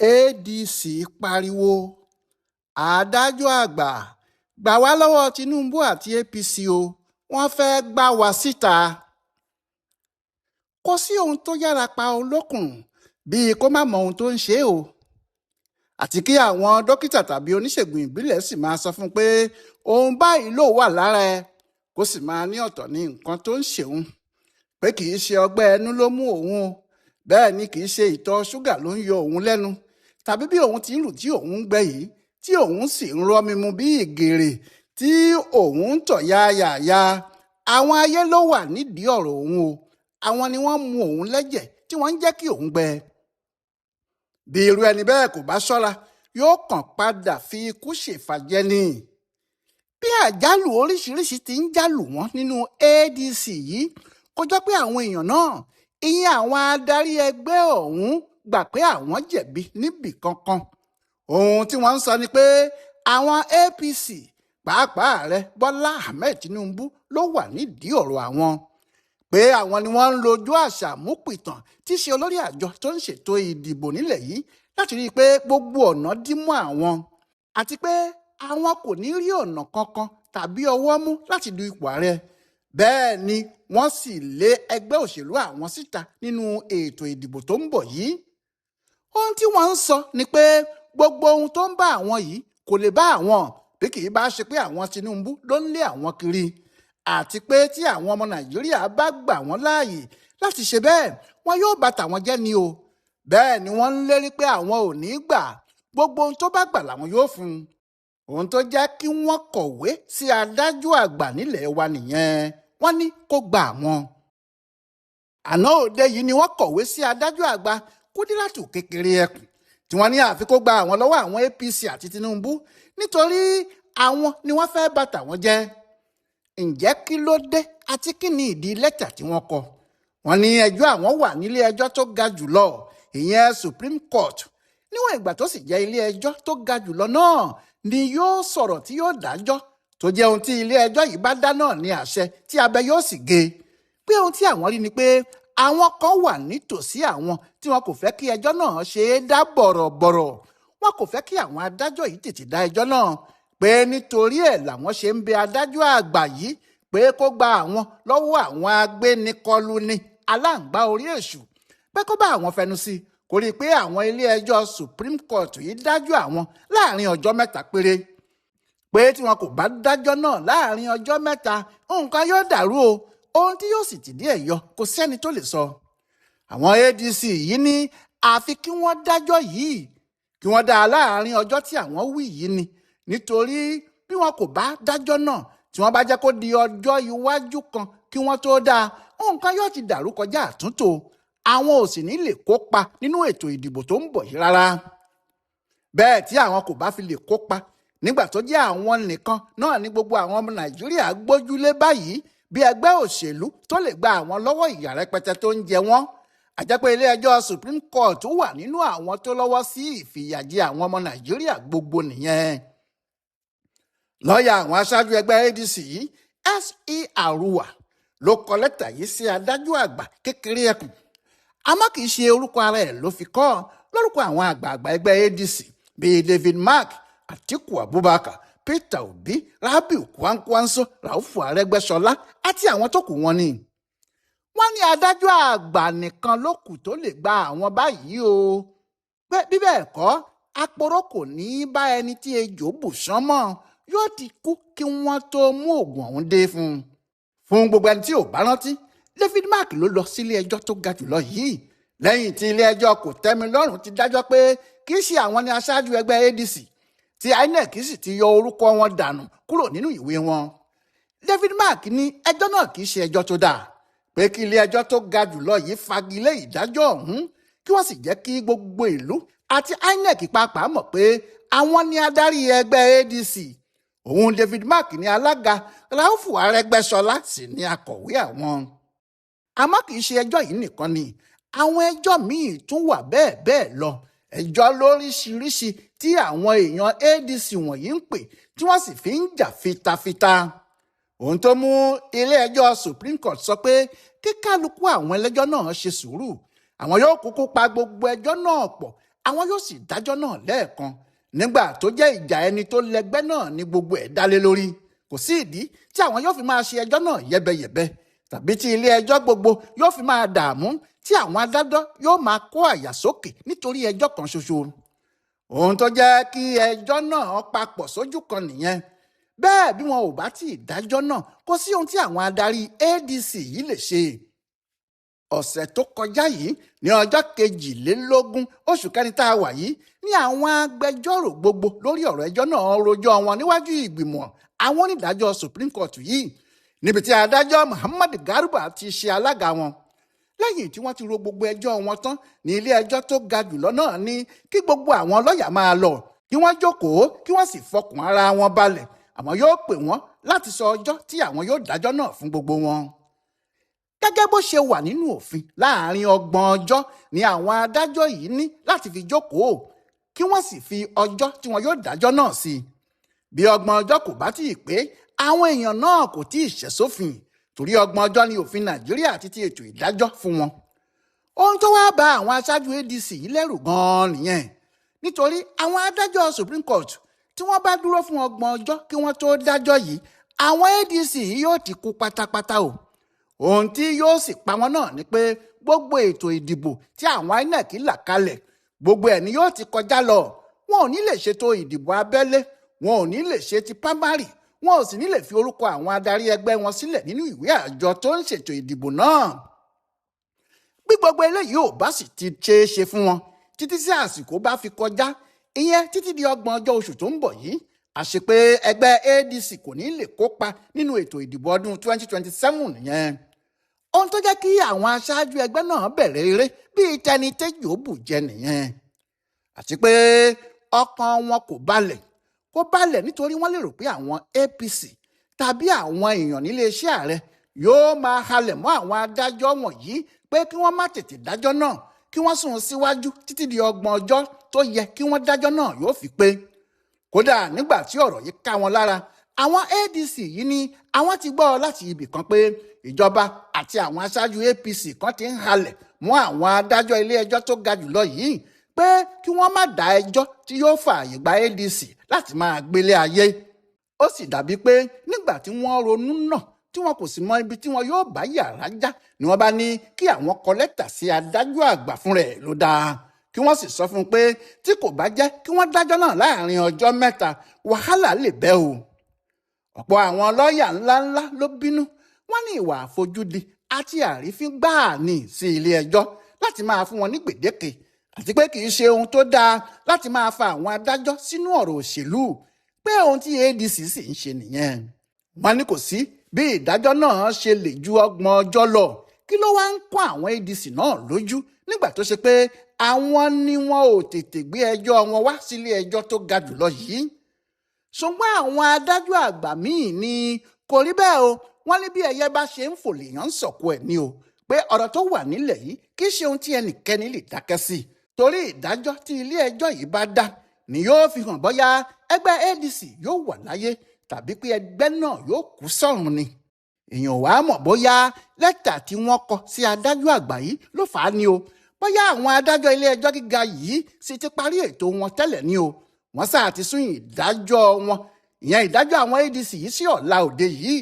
adc pariwo adájọ́ àgbà gbà wá lọ́wọ́ Tinubu àti APC o, wọ́n fẹ́ẹ́ gbá wa síta. Kò sí ohun tó yára pa olókùn bíi kó má mọ ohun tó ń ṣe o, àti kí àwọn dókítà tàbí oníṣègùn ìbílẹ̀ sì máa sọ fún un pé ohun báyìí ló wà lára ẹ, kó sì máa ní ọ̀tọ̀ ní nǹkan tó ń ṣe òun, pé kì í ṣe ọgbẹ́ ẹnu ló mú òun o, bẹ́ẹ̀ ni kì í ṣe ìtọ̀ ṣúgà ló ń yọ òun lẹ́nu, tàbí bí òun ti ń rù tí òun ń gbẹ yìí tí òun sì ń rọmi mu bí ìgèrè tí òun ń tọ̀ yáyàyà. Àwọn ayé ló wà nídìí ọ̀rọ̀ òun o, àwọn ni wọ́n mu òun lẹ́jẹ̀ tí wọ́n ń jẹ́ kí òun gbẹ. Bí irú ẹni bẹ́ẹ̀ kò bá ṣọ́ra yóò kàn padà fi ikú ṣèfàjẹ́ ni. Bí àjálù oríṣiríṣi ti ń jálù wọ́n nínú ADC yìí, kò jọ pé àwọn èèyàn náà, ìyẹn àwọn adarí ẹgbẹ́ ọ̀hún, gbà pé àwọn jẹ̀bi níbì kankan. Ohun tí wọ́n ń sọ ni pé àwọn APC, pàápàá ààrẹ Bọla Tinubu ló wà nídìí ọ̀rọ̀ àwọn, pé àwọn ni wọ́n ń lo ojú Aṣaajuu tí í ṣe olórí àjọ tó ń ṣètò ìdìbò nílẹ̀ yìí láti rí i pé gbogbo ọ̀nà dí mọ́ àwọn, àti pé àwọn kò ní rí ọ̀nà kankan tàbí ọwọ́ mú láti du ipò ààrẹ. Bẹ́ẹ̀ ni wọ́n sì lé ẹgbẹ́ òṣèlú àwọn síta nínú ètò ìdìbò tó ń bọ̀ yìí. Ohun tí wọ́n ń sọ ni pé gbogbo ohun tó ń bá àwọn yìí kò lè bá àwọn bí kì í bá ṣe pé àwọn Tinubu ló ń lé àwọn kiri, àti pé tí àwọn ọmọ Nàìjíríà bá gbà wọ́n láàyè láti ṣe bẹ́ẹ̀, wọn yóò bà tàwọn jẹ́ ni o. Bẹ́ẹ̀ ni wọ́n ń lérí pé àwọn ò ní gbà, gbogbo ohun tó bá gbà làwọn yóò fún un. Ohun tó jẹ́ kí wọ́n kọ̀wé sí adájọ́ àgbà nílẹ̀ wa nìyẹn, wọ́n ní kó gba àwọn. Àná òde yìí ni wọ́n kọ̀wé sí adájọ́ àgbà Kúdírátù kékeré ẹkùn tí wọ́n ní àfi kó gba àwọn lọ́wọ́ àwọn APC àti Tinubu nítorí àwọn ni wọ́n fẹ́ bà tàwọn jẹ́. Ǹjẹ́ kí ló dé àti kí ni ìdí lẹ́tà tí wọ́n kọ? Wọ́n ní ẹjọ́ àwọn wà nílé ẹjọ́ tó ga jùlọ, ìyẹn Supreme Court. Níwọ̀n ìgbà tó sì jẹ́ ilé ẹjọ́ tó ga jùlọ náà ni yóò sọ̀rọ̀ tí yóò dájọ́, tó jẹ́ ohun tí ilé ẹjọ́ yìí bá dá náà ní àṣẹ tí abẹ yóò sì gé. Pé ohun tí àwọn rí ni pé àwọn kan wà nítòsí àwọn tí wọn kò fẹ́ kí ẹjọ́ náà ṣe é dá bọ̀rọ̀bọ̀rọ̀. Wọn kò fẹ́ kí àwọn adájọ́ yìí tètè dá ẹjọ́ náà, pé nítorí ẹ̀ làwọn ṣe ń bẹ adájọ́ àgbà yìí pé kó gba àwọn lọ́wọ́ àwọn agbénikọlù ní aláǹgbá orí èṣù, pé kó bá àwọn fẹnu sí kó rí i pé àwọn ilé ẹjọ́ Supreme Court yìí dájọ́ àwọn láàrin ọjọ́ mẹ́ta péré, pé tí wọn kò bá dájọ́ náà láàrin ọjọ́ mẹ́ta nǹkan yóò dàrú o, ohun tí yóò sì tìdí ẹ̀ yọ kò sẹ́ni tó lè sọ. Àwọn ADC yìí ní àfi kí wọ́n dájọ́ yìí, kí wọ́n dá a láàrin ọjọ́ tí àwọn wí yìí ni, nítorí bí wọn kò bá dájọ́ náà tí wọ́n bá jẹ́ kó di ọjọ́ iwájú kan kí wọ́n tó dáa, nǹkan yóò ti dàrú kọjá àtúntò, àwọn ò sì ní lè kópa nínú ètò ìdìbò tó ń bọ̀ yìí rárá. Bẹ́ẹ̀ tí àwọn kò bá fi lè kópa nígbà tó jẹ́ àwọn nìkan náà ní gbogbo àwọn ọmọ Nàìjíríà gbójúlé báyìí bí ẹgbẹ́ òṣèlú tó lè gba àwọn lọ́wọ́ ìyà rẹpẹtẹ tó ń jẹ wọ́n, àjẹpẹ́ ilé ẹjọ́ Supreme Court wà nínú àwọn tó lọ́wọ́ sí ìfìyàjẹ àwọn ọmọ Nàìjíríà gbogbo nìyẹn. Lọ́ọ̀yà àwọn aṣáájú ẹgbẹ́ ADC yìí S.E. Aruwa ló kọ lẹ́tà yìí sí adájọ́ àgbà kékeré ẹkùn, àmọ́ kì í ṣe orúkọ ara ẹ̀ ló fi kọ lórúkọ àwọn àgbààgbà ẹgbẹ́ ADC bíi David Mark, Atiku Abubakar, Peter Obi, Rabiu Kwankwanso, Raufu Arẹ́gbẹ́ṣọlá àti àwọn tó kù wọn ni. Wọ́n ní adájọ́ àgbà nìkan ló kù tó lè gba àwọn báyìí o, pé bí bẹ́ẹ̀ kọ́ aporó kò ní í bá ẹni tí ejò bù sán mọ́, yóò ti kú kí wọ́n tó mú oògùn ọ̀hún dé fún un. Fún gbogbo ẹni tí ò bá rántí, David Mark ló lọ sílé ẹjọ́ tó ga jùlọ yìí lẹ́yìn tí ilé ẹjọ́ kòtẹ́milọ́rùn ti dájọ́ pé kì í ṣe àwọn ni aṣáájú ẹgbẹ́ ADC, tí INEC sì ti yọ orúkọ wọn dànù kúrò nínú ìwé wọn. David Mark ní ẹjọ́ náà kì í ṣe ẹjọ́ tó dáa, pé kí ilé ẹjọ́ tó ga jùlọ yìí fagilé ìdájọ́ ọ̀hún, kí wọ́n sì jẹ́ kí gbogbo ìlú àti INEC pàápàá mọ̀ pé àwọn ni adarí ẹgbẹ́ ADC. Òun David Mark ní alága, Raufu Arẹ́gbẹ́ṣọlá sì ní akọ̀wé àwọn. Àmọ́ kì í ṣe ẹjọ́ yìí nìkan ni, àwọn ẹjọ́ míì tún wà bẹ́ẹ̀ bẹ́ẹ̀ lọ, ẹjọ́ lóríṣiríṣi tí àwọn èèyàn ADC wọ̀nyí ń pè tí wọ́n sì fi ń jà fitafita. Ohun tó mú ilé ẹjọ́ Supreme Court sọ pé kí kálukú àwọn ẹlẹ́jọ́ náà ṣe sùúrù, àwọn yóò kúkú pa gbogbo ẹjọ́ náà pọ̀ àwọn yóò sì dájọ́ náà lẹ́ẹ̀kan nígbà tó jẹ́ ìjà ẹni tó lẹ́gbẹ́ náà ní gbogbo ẹ̀ dálé lórí. Kò sí ìdí tí àwọn yóò fi máa ṣe ẹjọ́ náà yẹ́bẹyẹ̀bẹ tàbí tí ilé ẹjọ́ gbogbo yóò fi máa dààmú tí àwọn adájọ́ yóò máa kó àyà sókè nítorí ẹjọ́ kan ṣoṣo. Ohun tó jẹ́ kí ẹjọ́ náà papọ̀ sójú kan nìyẹn. Bẹ́ẹ̀ bí wọn ò bá tí ì dájọ́ náà, kò sí ohun tí àwọn adarí ADC yìí lè ṣe. Ọ̀sẹ̀ tó kọjá yìí ní ọjọ́ 22 oṣù kẹrin tá a wà yìí ní àwọn agbẹjọ́rò gbogbo lórí ọ̀rọ̀ ẹjọ́ náà rojọ́ wọn níwájú ìgbìmọ̀ àwọn onídàájọ́ Supreme Court yìí, níbi tí adájọ́ Muhammad Garba ti ṣe alága wọn. Lẹ́yìn tí wọ́n ti ro gbogbo ẹjọ́ wọn tán ní ilé ẹjọ́ tó ga jùlọ náà ní kí gbogbo àwọn lọ́ọ̀yà máa lọ, kí wọ́n jókòó kí wọ́n sì fọkàn ara wọn balẹ̀. Àwọn yóò pè wọ́n láti sọ ọjọ́ tí àwọn yóò dájọ́ náà fún gbogbo wọn. Gẹ́gẹ́ bó ṣe wà nínú òfin, láàrin 30 ọjọ́ ni àwọn adájọ́ yìí ní láti fi jókòó kí wọ́n sì fi ọjọ́ tí wọn yóò dájọ́ náà sí. Bí 30 ọjọ́ kò bá tíì pé, àwọn èèyàn náà kò tíì ṣẹ̀ sófin, torí 30 ọjọ́ ni òfin Nàìjíríà ti ti ètò ìdájọ́ fún wọn. Ohun tó wá bà àwọn aṣáájú ADC yìí lẹ́rù gan-an nìyẹn, nítorí àwọn adájọ́ Supreme Court tí wọ́n bá dúró fún 30 ọjọ́ kí wọ́n tó dájọ́ yìí, àwọn ADC yìí yóò ti kú pátápátá o. Ohun tí yóò sì pa wọ́n náà ni pé gbogbo ètò ìdìbò tí àwọn INEC là kalẹ̀, gbogbo ẹ̀ ni yóò ti kọjá lọ. Wọn ò ní lè ṣètò ìdìbò abẹ́lé, wọn ò ní lè ṣe ti primary, wọn ò sì ní lè fi orúkọ àwọn adarí ẹgbẹ́ wọn sílẹ̀ nínú ìwé àjọ tó ń ṣètò ìdìbò náà. Bí gbogbo eléyìí ò bá sì ti ṣeé ṣe fún wọn títí sí àsìkò bá fi kọjá, ìyẹn títí di 30 ọjọ́ oṣù tó ń bọ̀ yìí, àṣepé ẹgbẹ́ ADC kò ní lè kópa nínú ètò ìdìbò ọdún 2027 nìyẹn. Ohun tó jẹ́ kí àwọn aṣáájú ẹgbẹ́ náà bẹ̀rẹ̀ eré bíi tẹni téjì ó bù jẹ nìyẹn. Àti pé ọkàn wọn kò balẹ̀ nítorí wọ́n lérò pé àwọn APC tàbí àwọn èèyàn nílé iṣẹ́ ààrẹ yóò máa halẹ̀ mọ́ àwọn adájọ́ wọ̀nyí pé kí wọ́n má tètè dájọ́ náà, kí wọ́n sún síwájú títí di 30 ọjọ́ tó yẹ kí wọ́n dájọ́ náà yóò fi pé. Kódà nígbà tí ọ̀rọ̀ yìí ká wọn lára, àwọn ADC yìí ní àwọn ti gbọ́ láti ibì kan pé ìjọba àti àwọn aṣáájú APC kan ti ń halẹ̀ mọ́ àwọn adájọ́ ilé ẹjọ́ tó ga jùlọ yìí pé kí wọ́n má dá ẹjọ́ tí yóò fààyè gba ADC láti máa gbélé ayé. Ó sì dàbí pé nígbà tí wọ́n ronú náà tí wọn kò sì mọ ibi tí wọn yóò bá yàrá já ni wọ́n bá ní kí àwọn kọ lẹ́tà sí adájọ́ àgbà fún rẹ̀ ló dáa, kí wọ́n sì sọ fún un pé tí kò bá jẹ́ kí wọ́n dájọ́ náà láàrin ọjọ́ 3, wàhálà lè bẹ́ o. Ọ̀pọ̀ àwọn lọ́ọ̀yà ńláńlá ló bínú. Wọ́n ní ìwà àfojúdi àti àrífín gbáà ní sí ilé ẹjọ́ láti máa fún wọn ní gbèdéke, àti pé kì í ṣe ohun tó dáa láti máa fa àwọn adájọ́ sínú ọ̀rọ̀ òṣèlú, pé ohun tí ADC sì ń ṣe nìyẹn. Wọ́n ní kò sí bí ìdájọ́ náà ṣe lè ju 30 ọjọ́ lọ, kí ló wá ń kọ́ àwọn ADC náà lójú nígbà tó ṣe pé àwọn ni wọn ò tètè gbé ẹjọ́ wọn wá sílé ẹjọ́ tó ga jùlọ yìí. Ṣùgbọ́n àwọn adájọ́ àgbà míì ní kò rí bẹ́ẹ̀ o. Wọ́n ní bí ẹyẹ bá ṣe ń fò lèèyàn ń sọ̀kò ẹ̀ ní o, pé ọ̀rọ̀ tó wà nílẹ̀ yìí kì í ṣe ohun tí ẹnikẹ́ni lè dákẹ́ sí, torí ìdájọ́ tí ilé ẹjọ́ yìí bá dá ni yóò fi hàn bóyá ẹgbẹ́ ADC yóò wà láyé tàbí pé ẹgbẹ́ náà yóò kú sọ́run ni. Èèyàn wàá mọ̀ bóyá lẹ́tà tí wọ́n kọ sí adájọ́ àgbà yìí ló fà á ni o, bóyá àwọn adájọ́ ilé ẹjọ́ gíga yìí sì ti parí ètò wọn tẹ́lẹ̀ ni o. Wọ́n sáà ti sún ìdájọ́ wọn, ìyẹn ìdájọ́ àwọn ADC yìí sí ọ̀la òde yìí,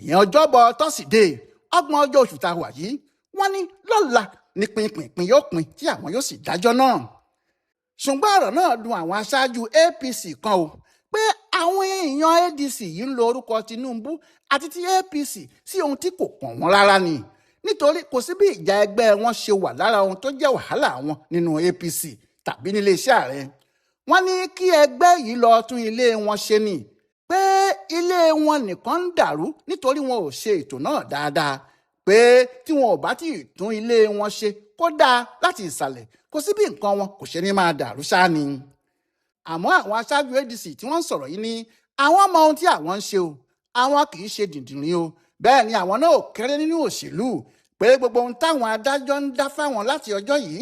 ìyẹn ọjọ́bọ̀ tọ́sídẹ̀ẹ́ 30 ọjọ́ oṣù tá a wà yìí. Wọ́n ní lọ́la ní pinpin yóò pin tí àwọn yóò sì dájọ́ náà. Ṣùgbọ́n ọ̀rọ̀ náà dùn àwọn aṣáájú APC kan o, pé àwọn èèyàn ADC yìí ń lo orúkọ Tinubu àti ti APC sí ohun tí kò kàn wọ́n rárá ni, nítorí kò sí bí ìjà ẹgbẹ́ wọn ṣe wà lára ohun tó jẹ́ wàhálà wọn nínú APC tàbí nílé iṣẹ́ ààrẹ. Wọ́n ní kí ẹgbẹ́ yìí lọ tún ilé wọn ṣe ni, pé ilé wọn nìkan ń dàrú nítorí wọn ò ṣe ètò náà dáadáa, pé tí wọn ò bá tí ì tún ilé wọn ṣe kó dáa láti ìsàlẹ̀, kò sí bí nǹkan wọn kò ṣe ní máa dàrú ṣáá ni. Àmọ́ àwọn aṣáájú ADC tí wọ́n ń sọ̀rọ̀ yìí ní àwọn mọ ohun tí àwọn ń ṣe o, àwọn kì í ṣe dìndìnrín o, bẹ́ẹ̀ ni àwọn náà ò kéré nínú òṣèlú, pé gbogbo ohun táwọn adájọ́ ń dá fáwọn láti ọjọ́ yìí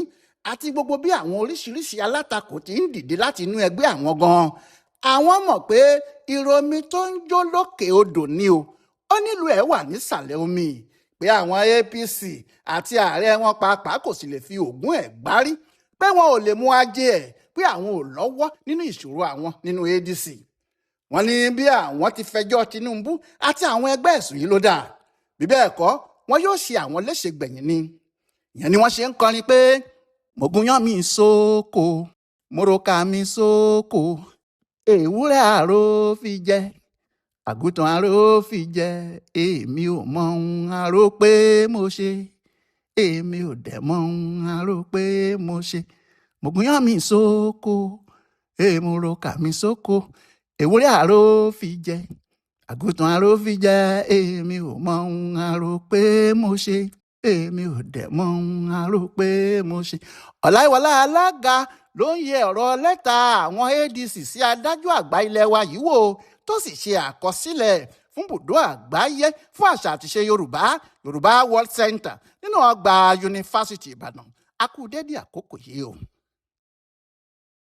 àti gbogbo bí àwọn oríṣiríṣi alátakò ti ń dìde láti inú ẹgbẹ́ àwọn gan-an, àwọn mọ̀ pé ìròmí tó ń jó lókè odò ni o, ó nílùú ẹ̀ wà nísàlẹ̀ omi, pé àwọn APC àti ààrẹ wọn pàápàá kò sì lè fi ògùn ẹ̀ gbárí, pé wọn ò lè mú ajé ẹ̀ pé àwọn ò lọ́wọ́ nínú ìṣòro àwọn nínú ADC. wọ́n ní bí àwọn ti fẹjọ́ Tinubu àti àwọn ẹgbẹ́ ẹ̀sùn yìí ló dáa, bí bẹ́ẹ̀ kọ́ wọn yóò ṣe àwọn léṣe gbẹ̀yìn ni. ìyẹn ni wọ́n ṣe ń kọrin pé mo gúnyán mi sóko, mo roka mi sóko, ewúrẹ́ àrò fi jẹ, àgùntàn àrò fi jẹ, èmi ò mọ ohun àrò pé mo ṣe, èmi ò dẹ̀ mọ ohun àrò pé mo ṣe. mo gúnyán mi sóko, mo roka mi sóko, ewúrẹ́ àrò fi jẹ, àgùntàn àrò fi jẹ, èmi ò mọ ohun àrò pé mo ṣe, èmi ò dẹ̀ mọ ohun àrò pé mo ṣe. Ọláyíwọlá alága ló ń yẹ ọ̀rọ̀ lẹ́tà àwọn ADC sí adájọ́ àgbà ilẹ̀ wa yìí wò, tó sì ṣe àkọsílẹ̀ fún bùdó àgbáyé fún àṣà àtìṣe Yorùbá World Center nínú ọgbà yunifásitì Ìbàdàn. A kú dédé àkókò yìí o.